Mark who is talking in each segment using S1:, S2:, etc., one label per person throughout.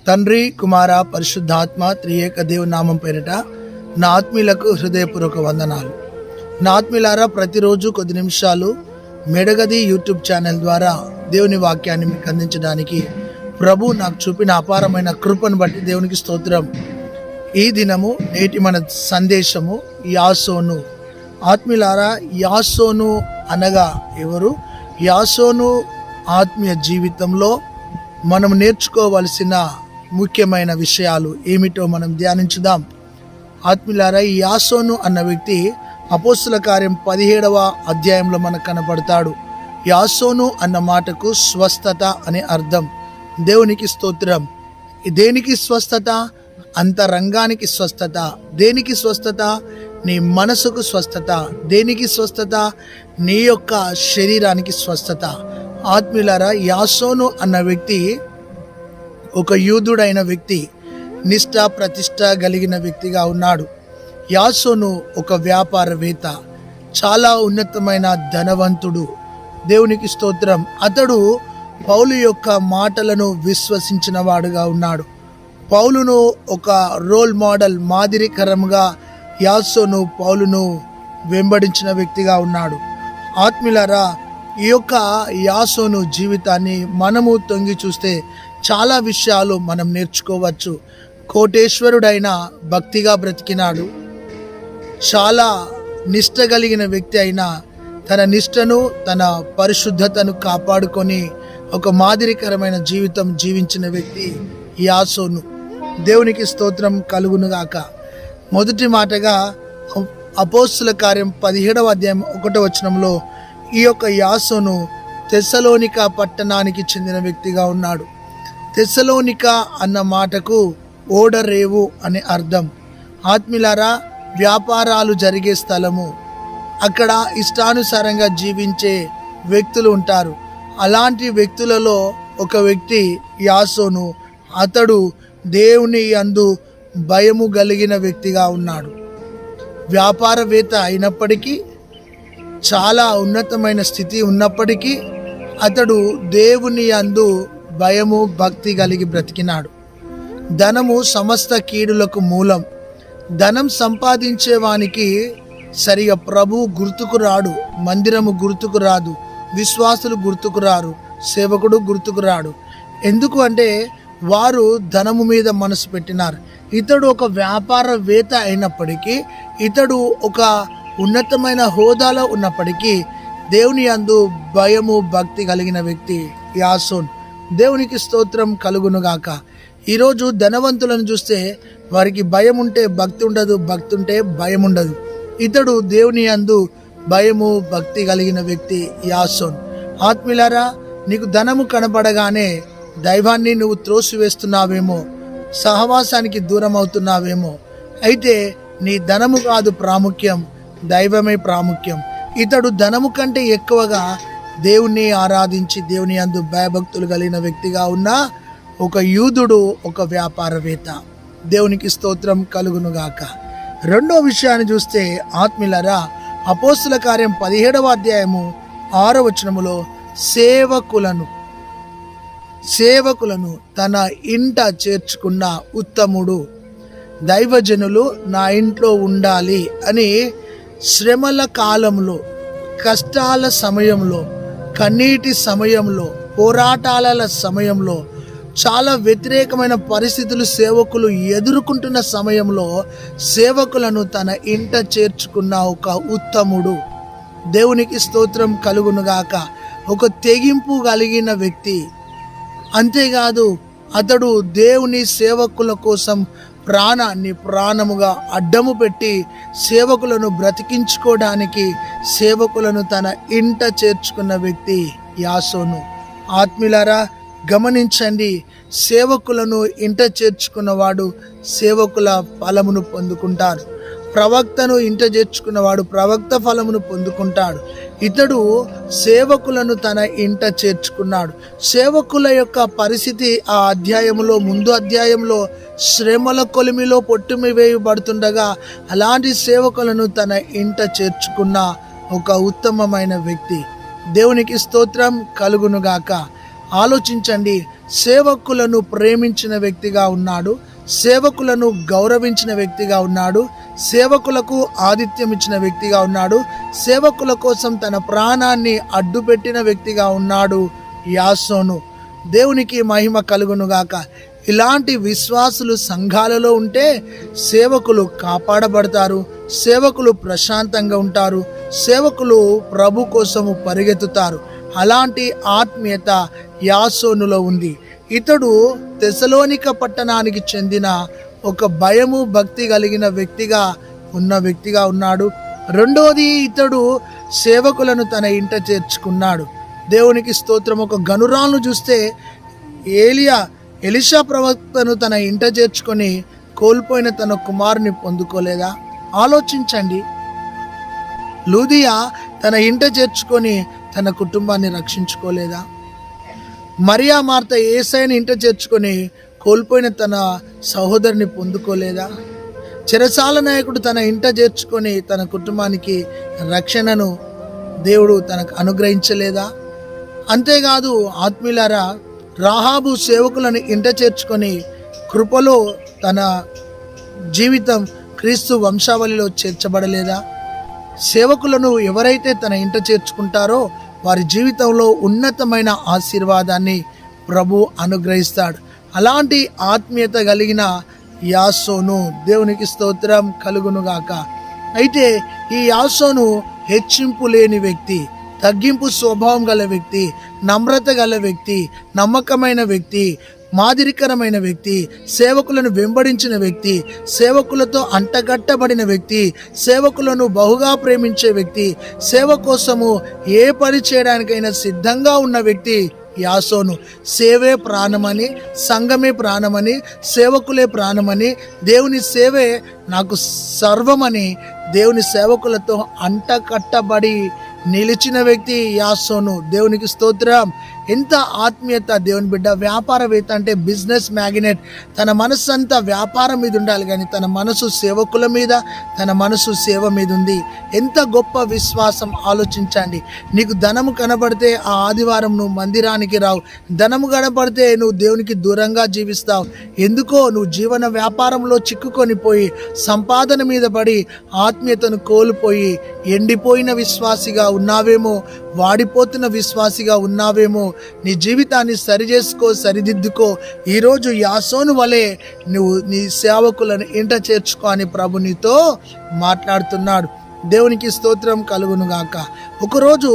S1: తండ్రి, కుమార, పరిశుద్ధాత్మ త్రియేక దేవుని నామం పేరిట నా ఆత్మీయులకు హృదయపూర్వక వందనాలు. నా ఆత్మీయులారా, ప్రతిరోజు కొద్ది నిమిషాలు మెడగది యూట్యూబ్ ఛానల్ ద్వారా దేవుని వాక్యాన్ని మీకు అందించడానికి ప్రభు నాకు చూపిన అపారమైన కృపను బట్టి దేవునికి స్తోత్రం. ఈ దినము నేటి మన సందేశము యాసోను. ఆత్మీయులారా, యాసోను అనగా ఎవరు? యాసోను ఆత్మీయ జీవితంలో మనం నేర్చుకోవలసిన ముఖ్యమైన విషయాలు ఏమిటో మనం ధ్యానించుదాం. ఆత్మీయులారా, ఈ యాసోను అన్న వ్యక్తి అపోస్తుల కార్యం 17వ అధ్యాయంలో మనకు కనపడతాడు. యాసోను అన్న మాటకు స్వస్థత అనే అర్థం. దేవునికి స్తోత్రం. దేనికి స్వస్థత? అంతరంగానికి స్వస్థత. దేనికి స్వస్థత? నీ మనసుకు స్వస్థత. దేనికి స్వస్థత? నీ యొక్క శరీరానికి స్వస్థత. ఆత్మీయులారా, యాసోను అన్న వ్యక్తి ఒక యూదుడైన వ్యక్తి, నిష్ఠ ప్రతిష్ట కలిగిన వ్యక్తిగా ఉన్నాడు. యాసోను ఒక వ్యాపారవేత్త, చాలా ఉన్నతమైన ధనవంతుడు. దేవునికి స్తోత్రం. అతడు పౌలు యొక్క మాటలను విశ్వసించిన వాడుగా ఉన్నాడు. పౌలును ఒక రోల్ మోడల్, మాదిరికరంగా యాసోను పౌలును వెంబడించిన వ్యక్తిగా ఉన్నాడు. ఆత్మీయులారా, ఈ యొక్క యాసోను జీవితాన్ని మనము తొంగి చూస్తే చాలా విషయాలు మనం నేర్చుకోవచ్చు. కోటేశ్వరుడైన భక్తిగా బ్రతికినాడు. చాలా నిష్ఠ కలిగిన వ్యక్తి అయినా తన నిష్ఠను, తన పరిశుద్ధతను కాపాడుకొని ఒక మాదిరికరమైన జీవితం జీవించిన వ్యక్తి యాసోను. దేవునికి స్తోత్రం కలుగునుగాక. మొదటి మాటగా అపోస్తుల కార్యం 17వ అధ్యాయం 1వ వచనంలో ఈ యొక్క యాసోను తెస్సలోనిక పట్టణానికి చెందిన వ్యక్తిగా ఉన్నాడు. తెస్సలోనిక అన్న మాటకు ఓడరేవు అనే అర్థం. ఆత్మీయులారా, వ్యాపారాలు జరిగే స్థలము. అక్కడ ఇష్టానుసారంగా జీవించే వ్యక్తులు ఉంటారు. అలాంటి వ్యక్తులలో ఒక వ్యక్తి యాసోను. అతడు దేవుని యందు భయము కలిగిన వ్యక్తిగా ఉన్నాడు. వ్యాపారవేత్త అయినప్పటికీ, చాలా ఉన్నతమైన స్థితి ఉన్నప్పటికీ అతడు దేవుని యందు భయము భక్తి కలిగి బ్రతికినాడు. ధనము సమస్త కీడులకు మూలం. ధనం సంపాదించేవానికి సరిగా ప్రభు గుర్తుకు రాడు, మందిరము గుర్తుకు రాదు, విశ్వాసులు గుర్తుకు రారు, సేవకుడు గుర్తుకు రాడు. ఎందుకు అంటే వారు ధనము మీద మనసు పెట్టినారు. ఇతడు ఒక వ్యాపారవేత్త అయినప్పటికీ, ఇతడు ఒక ఉన్నతమైన హోదాలో ఉన్నప్పటికీ దేవుని యందు భయము భక్తి కలిగిన వ్యక్తి యాసోన్. దేవునికి స్తోత్రం కలుగునుగాక. ఈరోజు ధనవంతులను చూస్తే వారికి భయం ఉంటే భక్తి ఉండదు, భక్తి ఉంటే భయం ఉండదు. ఇతడు దేవుని యందు భయము భక్తి కలిగిన వ్యక్తి యాసోన్. ఆత్మీయులారా, నీకు ధనము కనపడగానే దైవాన్ని నువ్వు త్రోసివేస్తున్నావేమో, సహవాసానికి దూరం అవుతున్నావేమో. అయితే నీ ధనము కాదు ప్రాముఖ్యం, దైవమే ప్రాముఖ్యం. ఇతడు ధనము కంటే ఎక్కువగా దేవుణ్ణి ఆరాధించి దేవుని యందు భయభక్తులు కలిగిన వ్యక్తిగా ఉన్న ఒక యూదుడు, ఒక వ్యాపారవేత్త. దేవునికి స్తోత్రం కలుగునుగాక. రెండో విషయాన్ని చూస్తే ఆత్మీయులారా, అపోస్తుల కార్యం 17వ అధ్యాయము 6వ వచనములో సేవకులను తన ఇంట చేర్చుకున్న ఉత్తముడు. దైవజనులు నా ఇంట్లో ఉండాలి అని శ్రమల కాలంలో, కష్టాల సమయంలో, కన్నీటి సమయంలో, పోరాటాల సమయంలో, చాలా వ్యతిరేకమైన పరిస్థితులు సేవకులు ఎదుర్కొంటున్న సమయంలో సేవకులను తన ఇంట చేర్చుకున్న ఒక ఉత్తముడు. దేవునికి స్తోత్రం కలుగునుగాక. ఒక తెగింపు కలిగిన వ్యక్తి. అంతేకాదు, అతడు దేవుని సేవకుల కోసం ప్రాణాన్ని ప్రాణముగా అడ్డము పెట్టి సేవకులను బ్రతికించుకోవడానికి సేవకులను తన ఇంట చేర్చుకున్న వ్యక్తి యాసోను. ఆత్మీయులారా, గమనించండి, సేవకులను ఇంట చేర్చుకున్నవాడు సేవకుల ఫలమును పొందుకుంటారు. ప్రవక్తను ఇంట చేర్చుకున్నవాడు ప్రవక్త ఫలమును పొందుకుంటాడు. ఇతడు సేవకులను తన ఇంట చేర్చుకున్నాడు. సేవకుల యొక్క పరిస్థితి ఆ అధ్యాయంలో, ముందు అధ్యాయంలో శ్రమల కొలిమిలో పొట్టుమి వేయబడుతుండగా అలాంటి సేవకులను తన ఇంట చేర్చుకున్న ఒక ఉత్తమమైన వ్యక్తి. దేవునికి స్తోత్రం కలుగునుగాక. ఆలోచించండి. సేవకులను ప్రేమించిన వ్యక్తిగా ఉన్నాడు, సేవకులను గౌరవించిన వ్యక్తిగా ఉన్నాడు, సేవకులకు ఆతిథ్యం ఇచ్చిన వ్యక్తిగా ఉన్నాడు, సేవకుల కోసం తన ప్రాణాన్ని అడ్డుపెట్టిన వ్యక్తిగా ఉన్నాడు యాసోను. దేవునికి మహిమ కలుగునుగాక. ఇలాంటి విశ్వాసులు సంఘాలలో ఉంటే సేవకులు కాపాడబడతారు, సేవకులు ప్రశాంతంగా ఉంటారు, సేవకులు ప్రభు కోసము పరిగెత్తుతారు. అలాంటి ఆత్మీయత యాసోనులో ఉంది. ఇతడు తెసలోనిక పట్టణానికి చెందిన ఒక భయము భక్తి కలిగిన వ్యక్తిగా ఉన్నాడు. రెండోది, ఇతడు సేవకులను తన ఇంట చేర్చుకున్నాడు. దేవునికి స్తోత్రం. ఒక గనురాలను చూస్తే ఎలీషా ప్రవక్తను తన ఇంట చేర్చుకొని కోల్పోయిన తన కుమారుని పొందుకోలేదా? ఆలోచించండి. లూదియా తన ఇంట చేర్చుకొని తన కుటుంబాన్ని రక్షించుకోలేదా? మరియా మార్త యేసయ్యని ఇంట చేర్చుకొని కోల్పోయిన తన సహోదరిని పొందుకోలేదా? చెరసాల నాయకుడు తన ఇంట చేర్చుకొని తన కుటుంబానికి రక్షణను దేవుడు తనకు అనుగ్రహించలేదా? అంతేకాదు ఆత్మీయులారా, రాహాబు సేవకులను ఇంట చేర్చుకొని కృపలో తన జీవితం క్రీస్తు వంశావళిలో చేర్చబడలేదా? సేవకులను ఎవరైతే తన ఇంట చేర్చుకుంటారో వారి జీవితంలో ఉన్నతమైన ఆశీర్వాదాన్ని ప్రభు అనుగ్రహిస్తాడు. అలాంటి ఆత్మీయత కలిగిన యాసోను, దేవునికి స్తోత్రం కలుగునుగాక. అయితే ఈ యాసోను హెచ్చింపు లేని వ్యక్తి, తగ్గింపు స్వభావం గల వ్యక్తి, నమ్రత గల వ్యక్తి, నమ్మకమైన వ్యక్తి, మాదిరికరమైన వ్యక్తి, సేవకులను వెంబడించిన వ్యక్తి, సేవకులతో అంటగట్టబడిన వ్యక్తి, సేవకులను బహుగా ప్రేమించే వ్యక్తి, సేవ కోసము ఏ పని చేయడానికైనా సిద్ధంగా ఉన్న వ్యక్తి యాసోను. సేవే ప్రాణమని, సంఘమే ప్రాణమని, సేవకులే ప్రాణమని, దేవుని సేవే నాకు సర్వమని దేవుని సేవకులతో అంటకట్టబడి నిలిచిన వ్యక్తి యాసోను. దేవునికి స్తోత్రం. ఎంత ఆత్మీయత దేవుని బిడ్డ. వ్యాపారవేత్త అంటే బిజినెస్ మ్యాగ్నెట్. తన మనసు అంతా వ్యాపారం మీద ఉండాలి, కానీ తన మనసు సేవకుల మీద, తన మనసు సేవ మీద ఉంది. ఎంత గొప్ప విశ్వాసం. ఆలోచించండి. నీకు ధనము కనబడితే ఆ ఆదివారం నువ్వు మందిరానికి రావు. ధనము కనబడితే నువ్వు దేవునికి దూరంగా జీవిస్తావు. ఎందుకో నువ్వు జీవన వ్యాపారంలో చిక్కుకొని పోయి సంపాదన మీద పడి ఆత్మీయతను కోల్పోయి ఎండిపోయిన విశ్వాసిగా ఉన్నావేమో, వాడిపోతున్న విశ్వాసిగా ఉన్నావేమో. నీ జీవితాన్ని సరిదిద్దుకో. ఈరోజు యాసోను వలె నువ్వు నీ సేవకులను ఇంట చేర్చుకో అని ప్రభు నీతో మాట్లాడుతున్నాడు. దేవునికి స్తోత్రం కలుగునుగాక. ఒకరోజు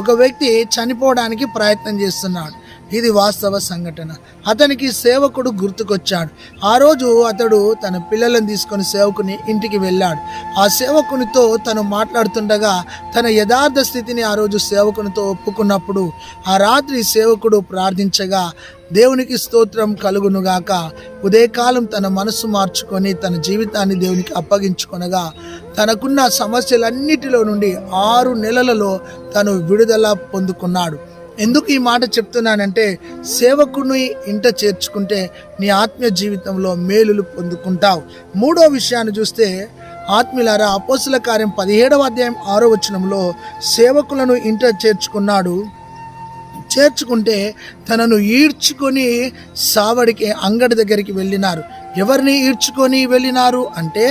S1: ఒక వ్యక్తి చనిపోవడానికి ప్రయత్నం చేస్తున్నాడు. ఇది వాస్తవ సంఘటన. అతనికి సేవకుడు గుర్తుకొచ్చాడు. ఆ రోజు అతడు తన పిల్లలను తీసుకొని సేవకుని ఇంటికి వెళ్ళాడు. ఆ సేవకునితో తను మాట్లాడుతుండగా తన యథార్థ స్థితిని ఆ రోజు సేవకునితో ఒప్పుకున్నప్పుడు ఆ రాత్రి సేవకుడు ప్రార్థించగా, దేవునికి స్తోత్రం కలుగునుగాక, ఉదయకాలం తన మనసు మార్చుకొని తన జీవితాన్ని దేవునికి అప్పగించుకొనగా తనకున్న సమస్యలన్నిటిలో నుండి 6 నెలలలో తను విడుదల పొందుకున్నాడు. ఎందుకు ఈ మాట చెప్తున్నానంటే, సేవకుని ఇంట చేర్చుకుంటే నీ ఆత్మీయ జీవితంలో మేలులు పొందుకుంటావు. మూడో విషయాన్ని చూస్తే ఆత్మీయులారా, అపోస్తుల కార్యం 17వ అధ్యాయం 6వ వచనంలో సేవకులను ఇంట చేర్చుకుంటే తనను ఈడ్చుకొని సావడికి అంగడి దగ్గరికి వెళ్ళినారు. ఎవరిని ఈడ్చుకొని వెళ్ళినారు అంటే,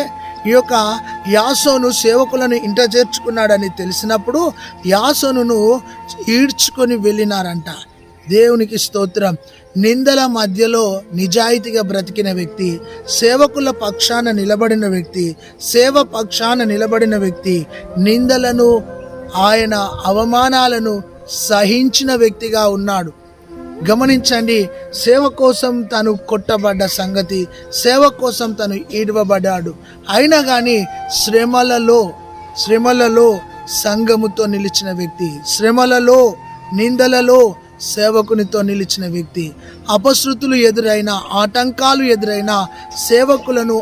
S1: ఈ యొక్క యాసోను సేవకులను ఇంట చేర్చుకున్నాడని తెలిసినప్పుడు యాసోనును ఈడ్చుకొని వెళ్ళినారంట. దేవునికి స్తోత్రం. నిందల మధ్యలో నిజాయితీగా బ్రతికిన వ్యక్తి, సేవకుల పక్షాన నిలబడిన వ్యక్తి, సేవ పక్షాన నిలబడిన వ్యక్తి, నిందలను ఆయన అవమానాలను సహించిన వ్యక్తిగా ఉన్నాడు. గమనించండి. సేవ కోసం తను కొట్టబడ్డ సంగతి, సేవ కోసం తను ఈడవబడ్డాడు. అయినా కానీ శ్రమలలో సంఘముతో నిలిచిన వ్యక్తి, శ్రమలలో నిందలలో సేవకునితో నిలిచిన వ్యక్తి, అపశృతులు ఎదురైన, ఆటంకాలు ఎదురైన సేవకులను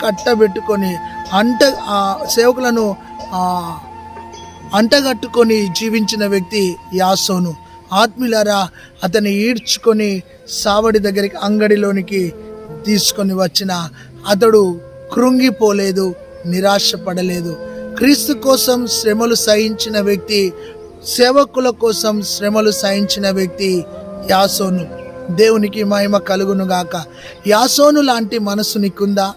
S1: కట్టబెట్టుకొని సేవకులను అంటగట్టుకొని జీవించిన వ్యక్తి యాసోను. ఆత్మీయులారా, అతన్ని ఈడ్చుకొని సావడి దగ్గరికి అంగడిలోనికి తీసుకొని వచ్చిన అతడు కృంగిపోలేదు, నిరాశపడలేదు. క్రీస్తు కోసం శ్రమలు సహించిన వ్యక్తి, సేవకుల కోసం శ్రమలు సహించిన వ్యక్తి యాసోను. దేవునికి మహిమ కలుగును గాక. యాసోను లాంటి మనసు నీకుందా?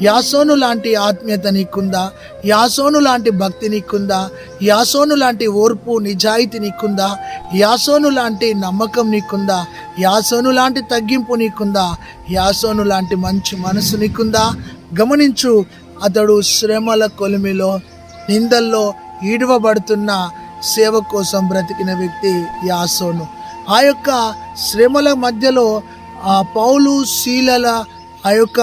S1: యాసోను లాంటి ఆత్మీయత నీకుందా? యాసోను లాంటి భక్తి నీకుందా? యాసోను లాంటి ఓర్పు నిజాయితీ నీకుందా? యాసోను లాంటి నమ్మకం నీకుందా? యాసోను లాంటి తగ్గింపు నీకుందా? యాసోను లాంటి మంచి మనసు నీకుందా? గమనించు, అతడు శ్రమల కొలిమిలో, నిందల్లో ఈడవబడుతున్న సేవ కోసం బ్రతికిన వ్యక్తి యాసోను. ఆ యొక్క శ్రమల మధ్యలో ఆ పౌలు శీలల ఆ యొక్క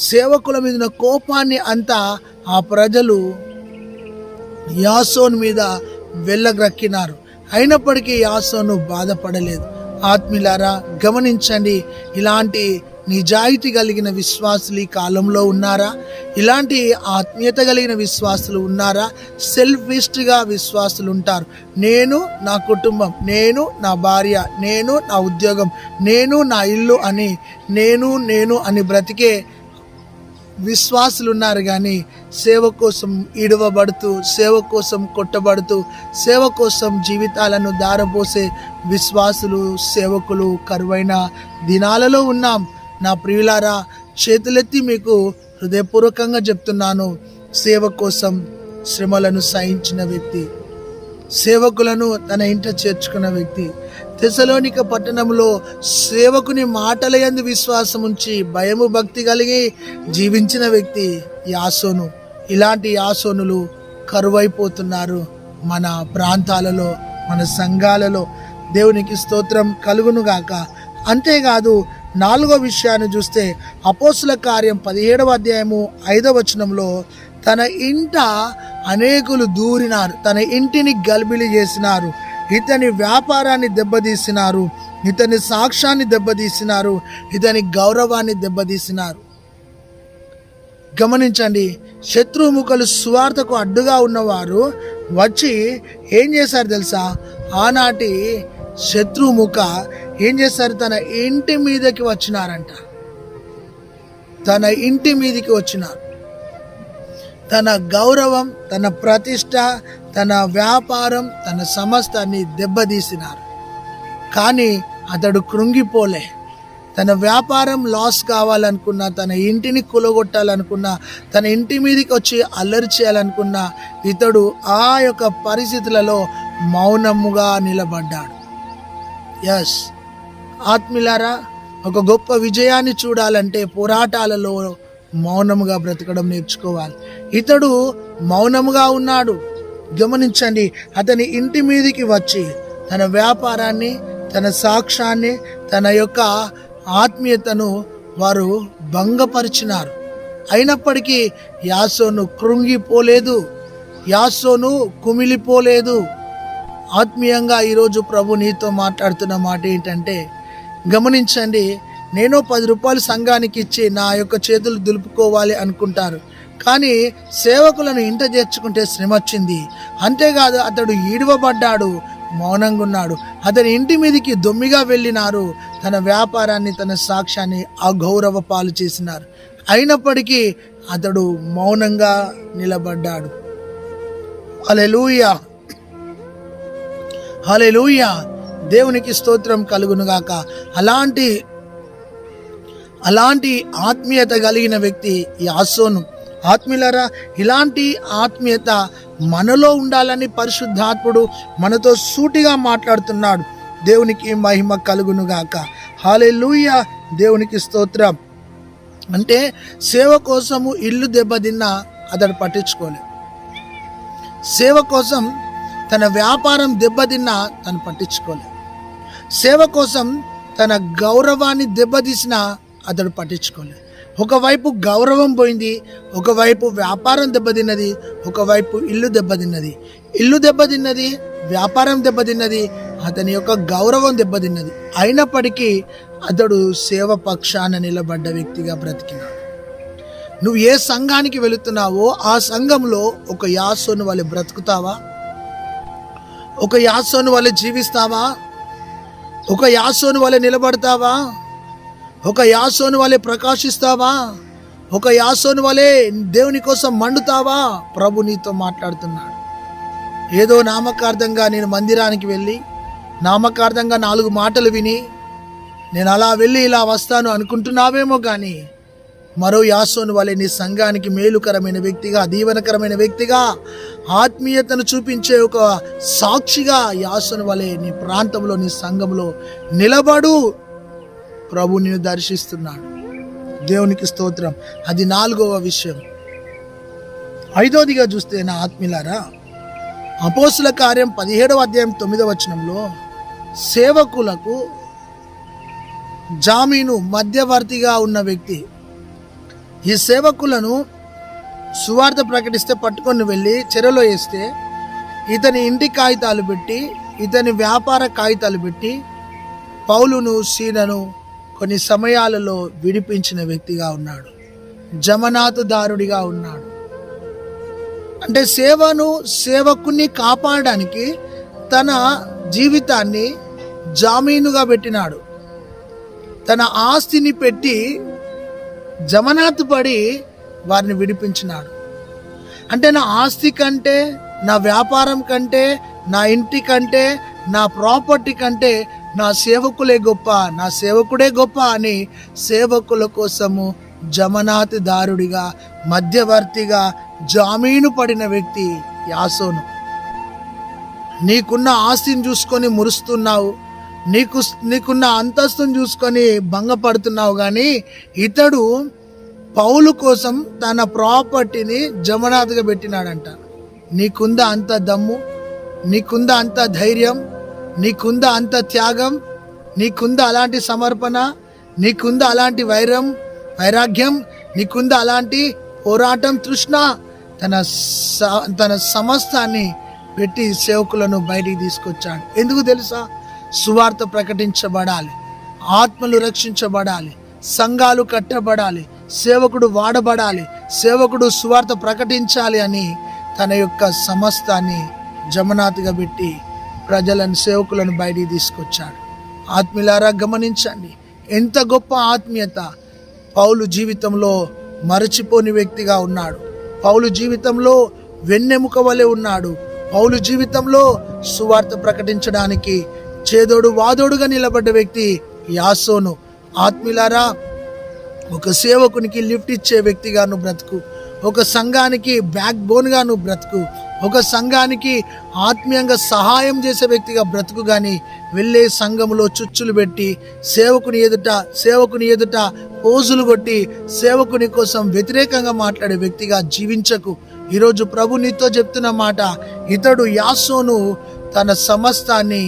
S1: సేవకుల మీద ఉన్న కోపాన్ని అంతా ఆ ప్రజలు యాసోను మీద వెళ్ళగ్రక్కినారు. అయినప్పటికీ యాసోను బాధపడలేదు. ఆత్మీయులారా, గమనించండి, ఇలాంటి నిజాయితీ కలిగిన విశ్వాసులు ఈ కాలంలో ఉన్నారా? ఇలాంటి ఆత్మీయత కలిగిన విశ్వాసులు ఉన్నారా? సెల్ఫిష్గా విశ్వాసులు ఉంటారు. నేను, నా కుటుంబం, నేను, నా భార్య, నేను, నా ఉద్యోగం, నేను, నా ఇల్లు అని నేను అని బ్రతికే విశ్వాసులు ఉన్నారు. కానీ సేవ కోసం ఈడవబడుతూ, సేవ కోసం కొట్టబడుతూ, సేవ కోసం జీవితాలను దారపోసే విశ్వాసులు, సేవకులు కరువైన దినాలలో ఉన్నాం. నా ప్రియులారా, చేతులెత్తి మీకు హృదయపూర్వకంగా చెప్తున్నాను, సేవ కోసం శ్రమలను సహించిన వ్యక్తి, సేవకులను తన ఇంట చేర్చుకున్న వ్యక్తి, తెసలోనిక పట్టణంలో సేవకుని మాటల యందు విశ్వాసం ఉంచి భయము భక్తి కలిగి జీవించిన వ్యక్తి యాసోను. ఇలాంటి యాసోనులు కరువైపోతున్నారు మన ప్రాంతాలలో, మన సంఘాలలో. దేవునికి స్తోత్రం కలుగునుగాక. అంతేకాదు, 4వ విషయాన్ని చూస్తే అపోస్తుల కార్యం 17వ అధ్యాయము 5వ వచనంలో, తన ఇంట అనేకులు దూరినారు, తన ఇంటిని గలిబిలి చేసినారు, ఇతని వ్యాపారాన్ని దెబ్బతీసినారు, ఇతని సాక్ష్యాన్ని దెబ్బతీసినారు, ఇతని గౌరవాన్ని దెబ్బతీసినారు. గమనించండి, శత్రుముఖులు సువార్తకు అడ్డుగా ఉన్నవారు వచ్చి ఏం చేశారు తెలుసా? ఆనాటి శత్రుముఖ ఏం చేశారు? తన ఇంటి మీదకి వచ్చినారంట. తన ఇంటి మీదకి వచ్చినారు. తన గౌరవం, తన ప్రతిష్ట, తన వ్యాపారం, తన సమస్తాన్ని దెబ్బతీసినారు. కానీ అతడు కృంగిపోలే. తన వ్యాపారం లాస్ కావాలనుకున్నా, తన ఇంటిని కూలగొట్టాలనుకున్నా, తన ఇంటి మీదకి వచ్చి అల్లరి చేయాలనుకున్నా, ఇతడు ఆ యొక్క పరిస్థితులలో మౌనముగా నిలబడ్డాడు. ఎస్ ఆత్మీయులారా, ఒక గొప్ప విజయాన్ని చూడాలంటే పోరాటాలలో మౌనముగా బ్రతకడం నేర్చుకోవాలి. ఇతడు మౌనముగా ఉన్నాడు. గమనించండి, అతని ఇంటి మీదకి వచ్చి తన వ్యాపారాన్ని, తన సాక్ష్యాన్ని, తన యొక్క ఆత్మీయతను వారు భంగపరిచినారు. అయినప్పటికీ యాసోను కృంగిపోలేదు, యాసోను కుమిలిపోలేదు. ఆత్మీయంగా ఈరోజు ప్రభు నీతో మాట్లాడుతున్న మాట ఏంటంటే, గమనించండి, నేను 10 రూపాయలు సంఘానికి ఇచ్చి నా యొక్క చేతులు దులుపుకోవాలి అనుకుంటారు. కానీ సేవకులను ఇంట చేర్చుకుంటే శ్రమ వచ్చింది. అంతేకాదు, అతడు ఈడవబడ్డాడు, మౌనంగా ఉన్నాడు. అతని ఇంటి మీదకి దొమ్మిగా వెళ్ళినారు. తన వ్యాపారాన్ని, తన సాక్ష్యాన్ని అగౌరవ పాలు చేసినారు. అయినప్పటికీ అతడు మౌనంగా నిలబడ్డాడు. హల్లెలూయా, హల్లెలూయా, దేవునికి స్తోత్రం కలుగునుగాక. అలాంటి ఆత్మీయత కలిగిన వ్యక్తి యాసోను. ఆత్మీయులారా, ఇలాంటి ఆత్మీయత మనలో ఉండాలని పరిశుద్ధాత్ముడు మనతో సూటిగా మాట్లాడుతున్నాడు. దేవునికి మహిమ కలుగునుగాక. హల్లెలూయా, దేవునికి స్తోత్రం. అంటే సేవ కోసము ఇల్లు దెబ్బతిన్నా అతడు పట్టించుకోలేదు. సేవ కోసం తన వ్యాపారం దెబ్బతిన్నా తను పట్టించుకోలేదు. సేవ కోసం తన గౌరవాన్ని దెబ్బతీసినా అతడు పట్టించుకోలేదు. ఒకవైపు గౌరవం పోయింది, ఒకవైపు వ్యాపారం దెబ్బతిన్నది, ఒకవైపు ఇల్లు దెబ్బతిన్నది. ఇల్లు దెబ్బతిన్నది, వ్యాపారం దెబ్బతిన్నది, అతని యొక్క గౌరవం దెబ్బతిన్నది. అయినప్పటికీ అతడు సేవ పక్షాన నిలబడ్డ వ్యక్తిగా బ్రతికినాడు. నువ్వు ఏ సంఘానికి వెళుతున్నావో ఆ సంఘంలో ఒక యాసోను వలె బ్రతుకుతావా? ఒక యాసోను వలె జీవిస్తావా? ఒక యాసోను వలె నిలబడతావా? ఒక యాసోను వలె ప్రకాశిస్తావా? ఒక యాసోను వలె దేవుని కోసం మండుతావా? ప్రభు నీతో మాట్లాడుతున్నాడు. ఏదో నామకార్థంగా నేను మందిరానికి వెళ్ళి నామకార్థంగా 4 మాటలు విని నేను అలా వెళ్ళి ఇలా వస్తాను అనుకుంటున్నావేమో కానీ మరో యాసోను వలె నీ సంఘానికి మేలుకరమైన వ్యక్తిగా, దీవెనకరమైన వ్యక్తిగా, ఆత్మీయతను చూపించే ఒక సాక్షిగా యాసోను వలె నీ ప్రాంతంలో, నీ సంఘంలో నిలబడు. ప్రభు నిన్ను దర్శిస్తున్నాడు. దేవునికి స్తోత్రం. అది 4వ విషయం. 5వదిగా చూస్తే నా ఆత్మీయులారా, అపోస్తుల కార్యం 17వ అధ్యాయం 9వ వచనంలో సేవకులకు జామీను మధ్యవర్తిగా ఉన్న వ్యక్తి. ఈ సేవకులను సువార్త ప్రకటిస్తే పట్టుకొని వెళ్ళి చెరలో వేస్తే ఇతని ఇంటి కాగితాలు పెట్టి, ఇతని వ్యాపార కాగితాలు పెట్టి పౌలును సీలను కొన్ని సమయాలలో విడిపించిన వ్యక్తిగా ఉన్నాడు. జమనాతుదారుడిగా ఉన్నాడు. అంటే సేవకుని కాపాడడానికి తన జీవితాన్ని జామీనుగా పెట్టినాడు. తన ఆస్తిని పెట్టి జమనాతు పడి వారిని విడిపించినాడు. అంటే నా ఆస్తి కంటే, నా వ్యాపారం కంటే, నా ఇంటి కంటే, నా ప్రాపర్టీ కంటే నా సేవకులే గొప్ప, నా సేవకుడే గొప్ప అని సేవకుల కోసము జమనాతిదారుడిగా, మధ్యవర్తిగా జామీను పడిన వ్యక్తి యాసోను. నీకున్న ఆస్తిని చూసుకొని మురుస్తున్నావు, నీకున్న అంతస్తుని చూసుకొని భంగపడుతున్నావు, కానీ ఇతడు పౌలు కోసం తన ప్రాపర్టీని జమనాథ్గా పెట్టినాడంట. నీకుందా అంత దమ్ము, నీకుందా అంత ధైర్యం, నీకుందా అంత త్యాగం, నీకుందా అలాంటి సమర్పణ, నీకుందా అలాంటి వైరాగ్యం, నీకుందా అలాంటి పోరాటం, తృష్ణ? తన సమస్తాన్ని పెట్టి సేవకులను బయటికి తీసుకొచ్చాడు. ఎందుకు తెలుసా? సువార్త ప్రకటించబడాలి, ఆత్మలు రక్షించబడాలి, సంఘాలు కట్టబడాలి, సేవకుడు వాడబడాలి, సేవకుడు సువార్త ప్రకటించాలి అని తన యొక్క సమస్తాన్ని జమనాథ్గా పెట్టి ప్రజలను, సేవకులను బయటికి తీసుకొచ్చాడు. ఆత్మీయులారా గమనించండి, ఎంత గొప్ప ఆత్మీయత! పౌలు జీవితంలో మరచిపోని వ్యక్తిగా ఉన్నాడు. పౌలు జీవితంలో వెన్నెముక వలె ఉన్నాడు. పౌలు జీవితంలో సువార్త ప్రకటించడానికి చేదోడు వాదోడుగా నిలబడ్డ వ్యక్తి యాసోను. ఆత్మీయులారా, ఒక సేవకునికి లిఫ్ట్ ఇచ్చే వ్యక్తిగా నువ్వు బ్రతుకు. ఒక సంఘానికి బ్యాక్ బోన్గా నువ్వు బ్రతుకు. ఒక సంఘానికి ఆత్మీయంగా సహాయం చేసే వ్యక్తిగా బ్రతుకు. కానీ వెళ్ళే సంఘంలో చుచ్చులు పెట్టి సేవకుని ఎదుట పోజులు కొట్టి సేవకుని కోసం వ్యతిరేకంగా మాట్లాడే వ్యక్తిగా జీవించకు. ఈరోజు ప్రభు నీతో చెప్తున్న మాట, ఇతడు యాసోను తన సమస్తాన్ని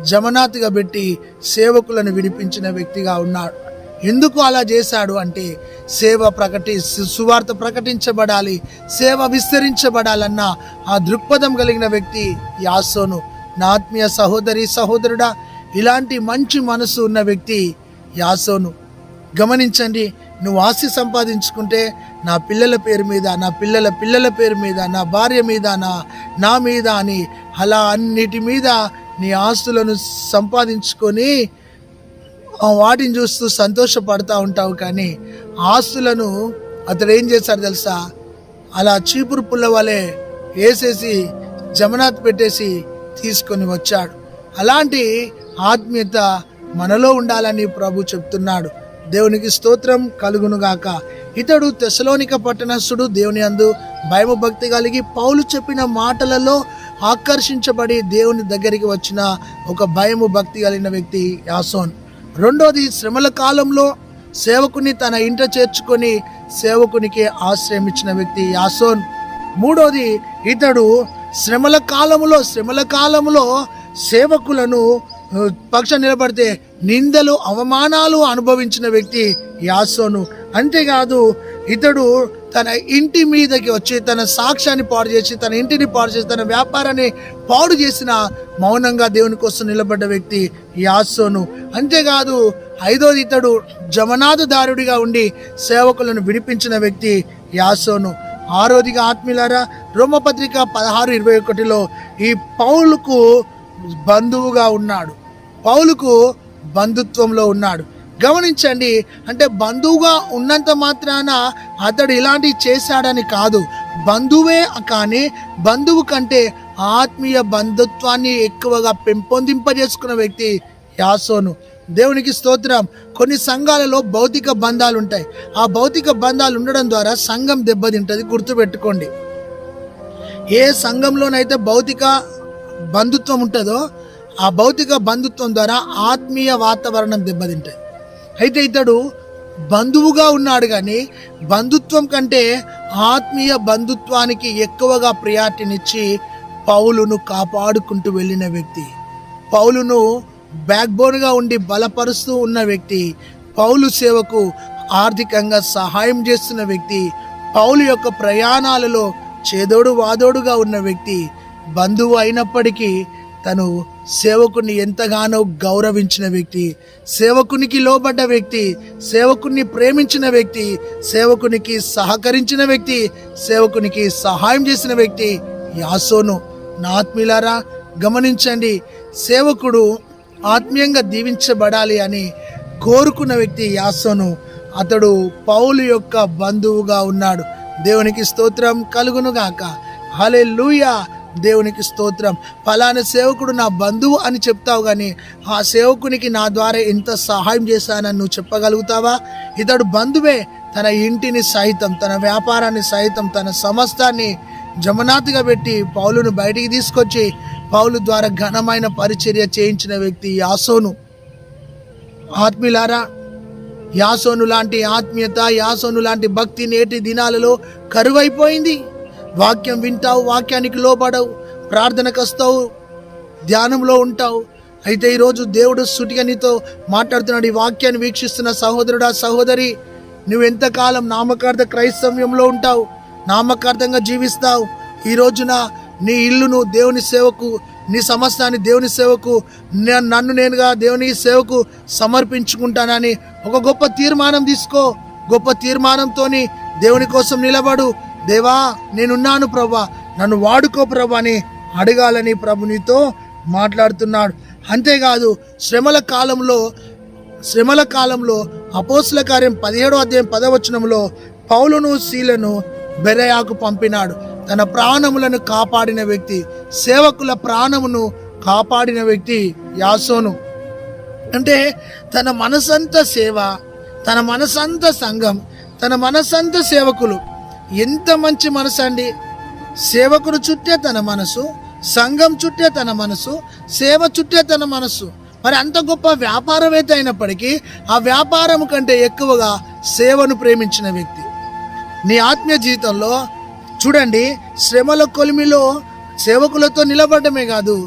S1: జమనాథ్గా పెట్టి సేవకులను విడిపించిన వ్యక్తిగా ఉన్నాడు. ఎందుకు అలా చేశాడు అంటే సువార్త ప్రకటించబడాలి, సేవ విస్తరించబడాలన్న ఆ దృక్పథం కలిగిన వ్యక్తి యాసోను. నా ఆత్మీయ సహోదరి సహోదరుడా, ఇలాంటి మంచి మనసు ఉన్న వ్యక్తి యాసోను. గమనించండి, నువ్వు ఆస్తి సంపాదించుకుంటే నా పిల్లల పేరు మీద, నా పిల్లల పిల్లల పేరు మీద, నా భార్య మీద, నా మీద అని అలా అన్నిటి మీద నీ ఆస్తులను సంపాదించుకొని వాటిని చూస్తూ సంతోషపడతా ఉంటావు. కానీ ఆస్తులను అతడు ఏం చేశాడు తెలుసా? అలా చీపురు పుల్ల వలె వేసేసి జమనాథ్ పెట్టేసి తీసుకొని వచ్చాడు. అలాంటి ఆత్మీయత మనలో ఉండాలని ప్రభు చెప్తున్నాడు. దేవునికి స్తోత్రం కలుగునుగాక. ఇతడు తెస్సలోనిక పట్టణస్థుడు, దేవుని యందు భయము భక్తి కలిగి పౌలు చెప్పిన మాటలలో ఆకర్షించబడి దేవుని దగ్గరికి వచ్చిన ఒక భయము భక్తి కలిగిన వ్యక్తి యాసోన్. రెండోది, శ్రమల కాలంలో సేవకుని తన ఇంట చేర్చుకొని సేవకునికి ఆశ్రయం ఇచ్చిన వ్యక్తి యాసోన్. మూడోది, ఇతడు శ్రమల కాలములో సేవకులను పక్ష నిలబడితే నిందలు అవమానాలు అనుభవించిన వ్యక్తి యాసోను. అంతేకాదు, ఇతడు తన ఇంటి మీదకి వచ్చి తన సాక్ష్యాన్ని పాడు చేసి, తన ఇంటిని పాడు చేసి, తన వ్యాపారాన్ని పాడు చేసిన మౌనంగా దేవుని కోసం నిలబడ్డ వ్యక్తి యాసోను. అంతేకాదు, ఐదోది, ఇతడు జమనాథదారుడిగా ఉండి సేవకులను విడిపించిన వ్యక్తి యాసోను. ఆరోదిగా ఆత్మీయులారా, రోమపత్రిక 16:21లో ఈ పౌలుకు బంధువుగా ఉన్నాడు, పౌలుకు బంధుత్వంలో ఉన్నాడు. గమనించండి, అంటే బంధువుగా ఉన్నంత మాత్రాన అతడు ఇలాంటివి చేశాడని కాదు. బంధువే, కానీ బంధువు కంటే ఆత్మీయ బంధుత్వాన్ని ఎక్కువగా పెంపొందింపజేసుకున్న వ్యక్తి యాసోను. దేవునికి స్తోత్రం. కొన్ని సంఘాలలో భౌతిక బంధాలు ఉంటాయి. ఆ భౌతిక బంధాలు ఉండడం ద్వారా సంఘం దెబ్బతింటది. గుర్తుపెట్టుకోండి, ఏ సంఘంలోనైతే భౌతిక బంధుత్వం ఉంటుందో ఆ భౌతిక బంధుత్వం ద్వారా ఆత్మీయ వాతావరణం దెబ్బతింటది. అయితే ఇతడు బంధువుగా ఉన్నాడు, కానీ బంధుత్వం కంటే ఆత్మీయ బంధుత్వానికి ఎక్కువగా ప్రియారిటీనిచ్చి పౌలును కాపాడుకుంటూ వెళ్ళిన వ్యక్తి, పౌలును బ్యాక్ బోన్గా ఉండి బలపరుస్తూ ఉన్న వ్యక్తి, పౌలు సేవకు ఆర్థికంగా సహాయం చేస్తున్న వ్యక్తి, పౌలు యొక్క ప్రయాణాలలో చేదోడు వాదోడుగా ఉన్న వ్యక్తి, బంధువు అయినప్పటికీ తను సేవకుని ఎంతగానో గౌరవించిన వ్యక్తి, సేవకునికి లోబడ్డ వ్యక్తి, సేవకుని ప్రేమించిన వ్యక్తి, సేవకునికి సహకరించిన వ్యక్తి, సేవకునికి సహాయం చేసిన వ్యక్తి యాసోను. నా ఆత్మీయులారా గమనించండి, సేవకుడు ఆత్మీయంగా దీవించబడాలి అని కోరుకున్న వ్యక్తి యాసోను. అతడు పౌలు యొక్క బంధువుగా ఉన్నాడు. దేవునికి స్తోత్రం కలుగునుగాక. హల్లెలూయా. దేవునికి స్తోత్రం. ఫలానా సేవకుడు నా బంధువు అని చెప్తావు, కానీ ఆ సేవకునికి నా ద్వారా ఎంత సహాయం చేశానని నువ్వు చెప్పగలుగుతావా? ఇతడు బంధువే. తన ఇంటిని సైతం, తన వ్యాపారాన్ని సైతం, తన సమస్తాన్ని జమనాతిగా పెట్టి పౌలును బయటికి తీసుకొచ్చి పౌలు ద్వారా ఘనమైన పరిచర్య చేయించిన వ్యక్తి యాసోను. ఆత్మీయులారా, యాసోను లాంటి ఆత్మీయత, యాసోను లాంటి భక్తి నేటి దినాలలో కరువైపోయింది. వాక్యం వింటావు, వాక్యానికి లోబడవు, ప్రార్థనకు వస్తావు, ధ్యానంలో ఉంటావు. అయితే ఈరోజు దేవుడు సూటిగా నీతో మాట్లాడుతున్నాడు. ఈ వాక్యాన్ని వీక్షిస్తున్న సహోదరుడా, సహోదరి, నువ్వు ఎంతకాలం నామకార్థ క్రైస్తవ్యంలో ఉంటావు, నామకార్థంగా జీవిస్తావు? ఈ రోజున నీ ఇల్లును దేవుని సేవకు, నీ సమస్తాన్ని దేవుని సేవకు, నన్ను నేనుగా దేవుని సేవకు సమర్పించుకుంటానని ఒక గొప్ప తీర్మానం తీసుకో. గొప్ప తీర్మానంతోని దేవుని కోసం నిలబడు. దేవా, నేనున్నాను ప్రభా, నన్ను వాడుకో ప్రభా అని అడగాలని ప్రభు నీతో మాట్లాడుతున్నాడు. అంతేకాదు, శ్రమల కాలంలో అపోస్తుల కార్యం 17వ అధ్యాయం 10వ వచనంలో పౌలును సీలను బెరయాకు పంపినాడు. తన ప్రాణములను కాపాడిన వ్యక్తి, సేవకుల ప్రాణమును కాపాడిన వ్యక్తి యాసోను. అంటే తన మనసంతా సేవ, తన మనసంతా సంఘం, తన మనసంతా సేవకులు. ఎంత మంచి మనసు అండి! సేవకుడు చుట్టే తన మనసు, సంఘం చుట్టే తన మనసు, సేవ చుట్టే తన మనసు. మరి అంత గొప్ప వ్యాపారవేత్త అయినప్పటికీ ఆ వ్యాపారం కంటే ఎక్కువగా సేవను ప్రేమించిన వ్యక్తి. నీ ఆత్మీయ జీవితంలో చూడండి, శ్రమల కొలిమిలో సేవకులతో నిలబడమే కాదు,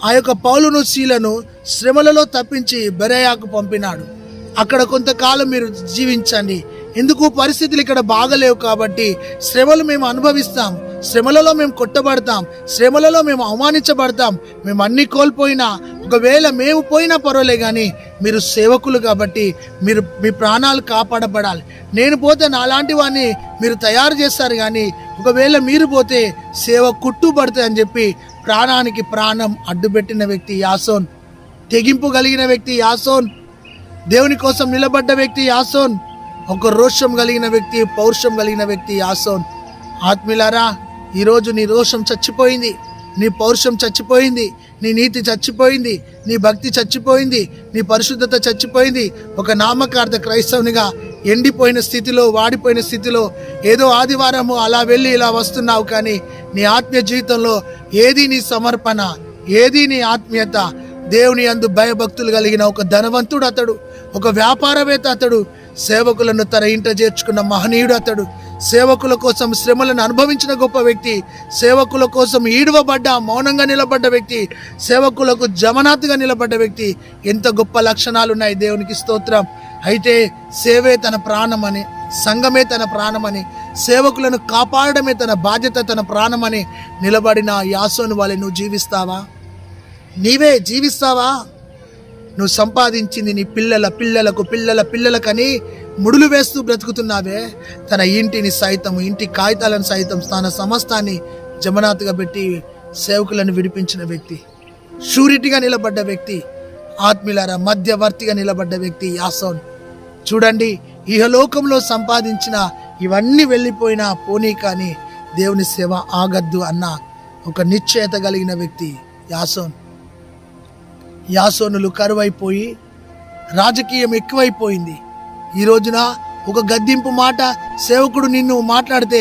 S1: ఆ యొక్క పౌలును సీలను శ్రమలలో తప్పించి బెరయాకు పంపినాడు. అక్కడ కొంతకాలం మీరు జీవించండి. ఎందుకు? పరిస్థితులు ఇక్కడ బాగలేవు కాబట్టి శ్రమలు మేము అనుభవిస్తాం, శ్రమలలో మేము కొట్టబడతాం, శ్రమలలో మేము అవమానించబడతాం, మేము అన్ని కోల్పోయినా, ఒకవేళ మేము పోయినా పర్వాలే, కానీ మీరు సేవకులు కాబట్టి మీరు మీ ప్రాణాలు కాపాడబడాలి. నేను పోతే నాలాంటి వాడిని మీరు తయారు చేస్తారు, కానీ ఒకవేళ మీరు పోతే సేవ కుట్టుబడుతుంది అని చెప్పి ప్రాణానికి ప్రాణం అడ్డుపెట్టిన వ్యక్తి యాసోన్. తెగింపు కలిగిన వ్యక్తి యాసోన్. దేవుని కోసం నిలబడ్డ వ్యక్తి యాసోన్. ఒక రోషం కలిగిన వ్యక్తి, పౌరుషం కలిగిన వ్యక్తి యాసోన్. ఆత్మీయులారా, ఈరోజు నీ రోషం చచ్చిపోయింది, నీ పౌరుషం చచ్చిపోయింది, నీ నీతి చచ్చిపోయింది, నీ భక్తి చచ్చిపోయింది, నీ పరిశుద్ధత చచ్చిపోయింది. ఒక నామకార్థ క్రైస్తవునిగా ఎండిపోయిన స్థితిలో, వాడిపోయిన స్థితిలో ఏదో ఆదివారము అలా వెళ్ళి ఇలా వస్తున్నావు, కానీ నీ ఆత్మీయ జీవితంలో ఏది నీ సమర్పణ, ఏది నీ ఆత్మీయత? దేవుని యందు భయభక్తులు కలిగిన ఒక ధనవంతుడు అతడు, ఒక వ్యాపారవేత్త అతడు, సేవకులను తన ఇంట చేర్చుకున్న మహనీయుడు అతడు, సేవకుల కోసం శ్రమలను అనుభవించిన గొప్ప వ్యక్తి, సేవకుల కోసం ఈడవబడ్డ, మౌనంగా నిలబడ్డ వ్యక్తి, సేవకులకు జమనాథుగా నిలబడ్డ వ్యక్తి. ఎంత గొప్ప లక్షణాలు ఉన్నాయి! దేవునికి స్తోత్రం. అయితే సేవే తన ప్రాణమని, సంఘమే తన ప్రాణమని, సేవకులను కాపాడమే తన బాధ్యత, తన ప్రాణమని నిలబడిన యాసోను వలె నువ్వు జీవిస్తావా? నీవే జీవిస్తావా? నువ్వు సంపాదించింది నీ పిల్లలకని ముడులు వేస్తూ బ్రతుకుతున్నావే. తన ఇంటిని సైతం, ఇంటి కాగితాలను సైతం, తన సమస్తాన్ని జమనాథుగా పెట్టి సేవకులను విడిపించిన వ్యక్తి, షూరిటీగా నిలబడ్డ వ్యక్తి, ఆత్మీయులారా మధ్యవర్తిగా నిలబడ్డ వ్యక్తి యాసోన్. చూడండి, ఇహలోకంలో సంపాదించిన ఇవన్నీ వెళ్ళిపోయినా పోనీ, కానీ దేవుని సేవ ఆగద్దు అన్న ఒక నిశ్చయత కలిగిన వ్యక్తి యాసోన్. యాసోనులు కరువైపోయి రాజకీయం ఎక్కువైపోయింది. ఈ రోజున ఒక గద్దింపు మాట సేవకుడు నిన్ను మాట్లాడితే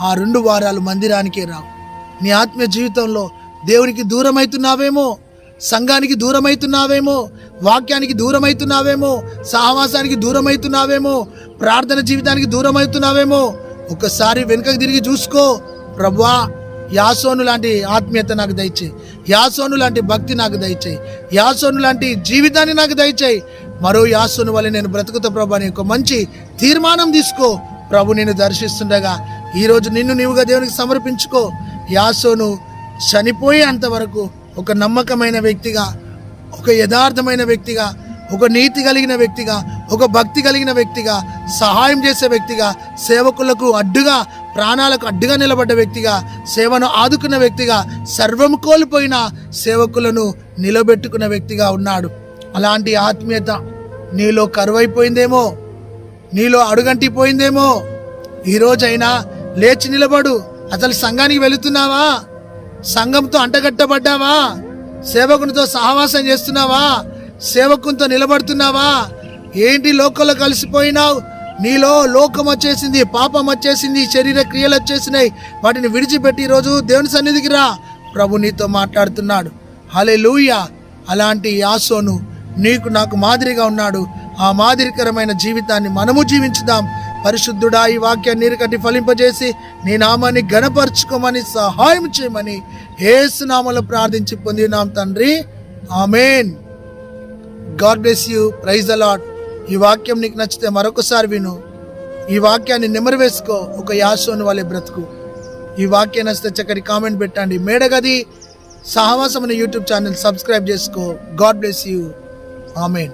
S1: ఆ 2 వారాలు మందిరానికే రావు. నీ ఆత్మీయ జీవితంలో దేవునికి దూరమవుతున్నావేమో, సంఘానికి దూరమవుతున్నావేమో, వాక్యానికి దూరమవుతున్నావేమో, సహవాసానికి దూరమవుతున్నావేమో, ప్రార్థన జీవితానికి దూరమవుతున్నావేమో. ఒకసారి వెనుకకు తిరిగి చూసుకో. ప్రభువా, యాసోను లాంటి ఆత్మీయత నాకు దయచేయి, యాసోను లాంటి భక్తి నాకు దయచేయి, యాసోను లాంటి జీవితాన్ని నాకు దయచేయి. మరో యాసోను వల్ల నేను బ్రతుకుతా ప్రభు అని ఒక మంచి తీర్మానం తీసుకో. ప్రభు నిన్ను దర్శిస్తుండగా ఈరోజు నిన్ను నీవుగా దేవునికి సమర్పించుకో. యాసోను చనిపోయేంత వరకు ఒక నమ్మకమైన వ్యక్తిగా, ఒక యథార్థమైన వ్యక్తిగా, ఒక నీతి కలిగిన వ్యక్తిగా, ఒక భక్తి కలిగిన వ్యక్తిగా, సహాయం చేసే వ్యక్తిగా, సేవకులకు అడ్డుగా, ప్రాణాలకు అడ్డుగా నిలబడ్డ వ్యక్తిగా, సేవను ఆదుకున్న వ్యక్తిగా, సర్వం కోల్పోయిన సేవకులను నిలబెట్టుకున్న వ్యక్తిగా ఉన్నాడు. అలాంటి ఆత్మీయత నీలో కరువైపోయిందేమో, నీలో అడుగంటిపోయిందేమో. ఈరోజైనా లేచి నిలబడు. అసలు సంఘానికి వెళుతున్నావా? సంఘంతో అంటగట్టబడ్డావా? సేవకునితో సహవాసం చేస్తున్నావా? సేవకునితో నిలబడుతున్నావా? ఏంటి లోకంలో కలిసిపోయినావు? నీలో లోకం వచ్చేసింది, పాపం వచ్చేసింది, శరీర క్రియలు వచ్చేసినాయి. వాటిని విడిచిపెట్టి ఈరోజు దేవుని సన్నిధికి రా. ప్రభు నీతో మాట్లాడుతున్నాడు. హల్లెలూయా. అలాంటి యాసోను నీకు నాకు మాదిరిగా ఉన్నాడు. ఆ మాదిరికరమైన జీవితాన్ని మనము జీవించుదాం. పరిశుద్ధుడా, ఈ వాక్యాన్ని నీరుకట్టి ఫలింపజేసి నీ నామాన్ని ఘనపరచుకోమని సహాయం చేయమని యేసు నామములో ప్రార్థించి పొందినాం తండ్రి. Amen. God bless you. Praise the Lord. ఈ వాక్యం నీకు నచ్చితే మరొకసారి విను. ఈ వాక్యాన్ని నెమరు వేసుకో. ఒక యాసోను వలె బ్రతుకు. ఈ వాక్యం నచ్చితే చక్కటి కామెంట్ పెట్టండి. మేడగది సహవాసం అనే యూట్యూబ్ ఛానల్ సబ్స్క్రైబ్ చేసుకో. God bless you. ఆమేన్.